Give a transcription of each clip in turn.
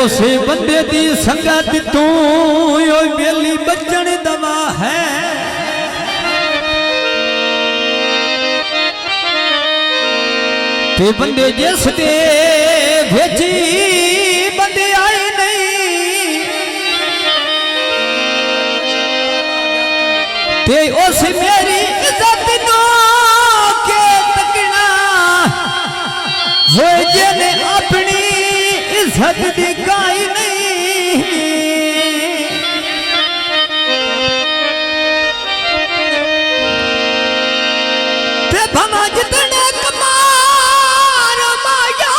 उसे बंदे दी संगत तू यो बेली बचन दवा है। ते बंदे जिस दे भेजी बंदे आए नहीं, ते उस मेरी इज्जत नो के तकना हो जिने अपनी इज्जत दी गाई नहीं। ते भमा जितने कमार माया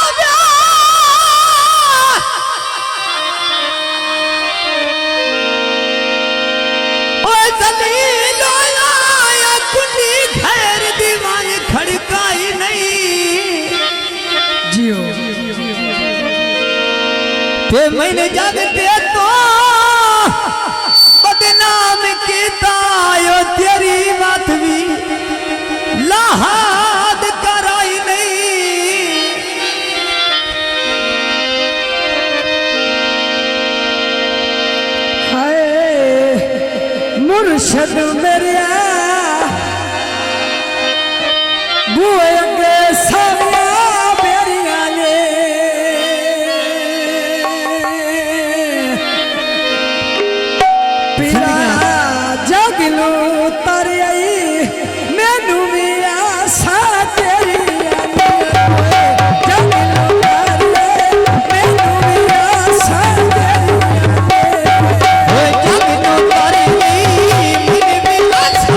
ओए जलील आया कुंडी खैर दीवान खड़काई नहीं। जियो ते मैंने जागते तो बदनाम किया यो तेरी बात भी लाहाद कराई नहीं। हाय मुर्शद मेरे बुए अगे साविया बेरिया ने पीरा जगलू तर आई मैनू भी आसा तेरी जगलू तर मैनू भी आसा तेरी जगनू तारी मैंने भी आशा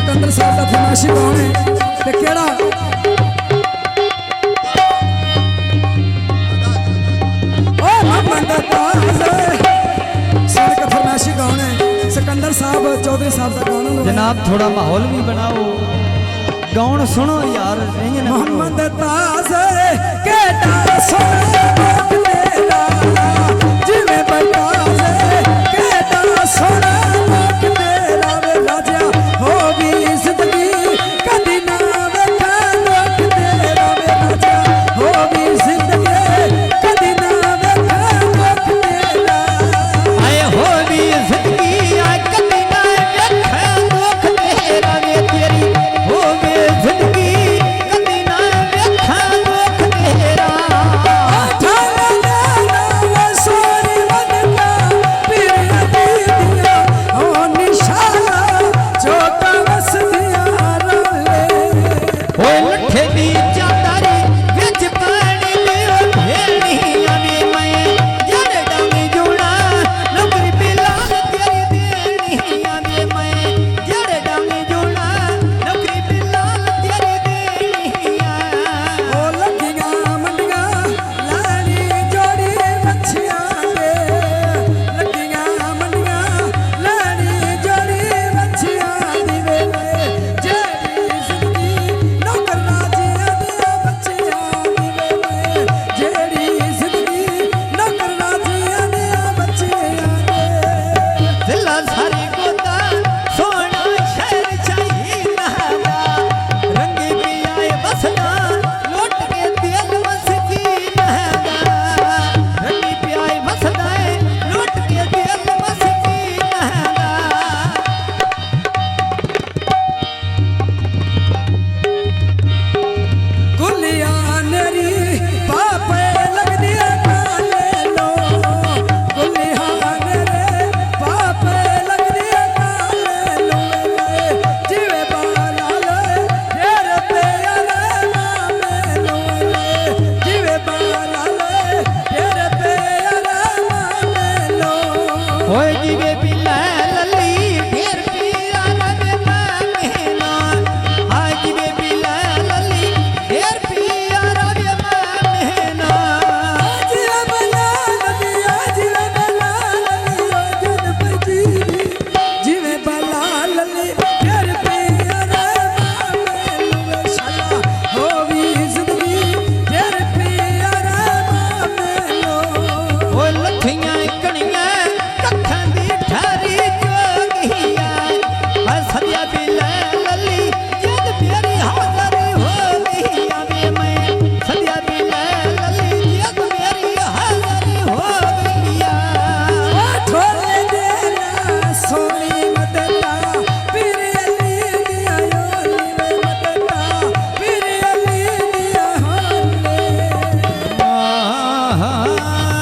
सिकंदर साहब का फरमाइशी कौन है ते केड़ा ओ मोहम्मद ताज सर का फरमाइशी कौन है सिकंदर साहब चौधरी साहब का गाना लो जनाब थोड़ा माहौल भी बनाओ गाउन सुनो यार इंज ना करो। मोहम्मद ताज केड़ा सोना तेरा जिवें बता केड़ा सोना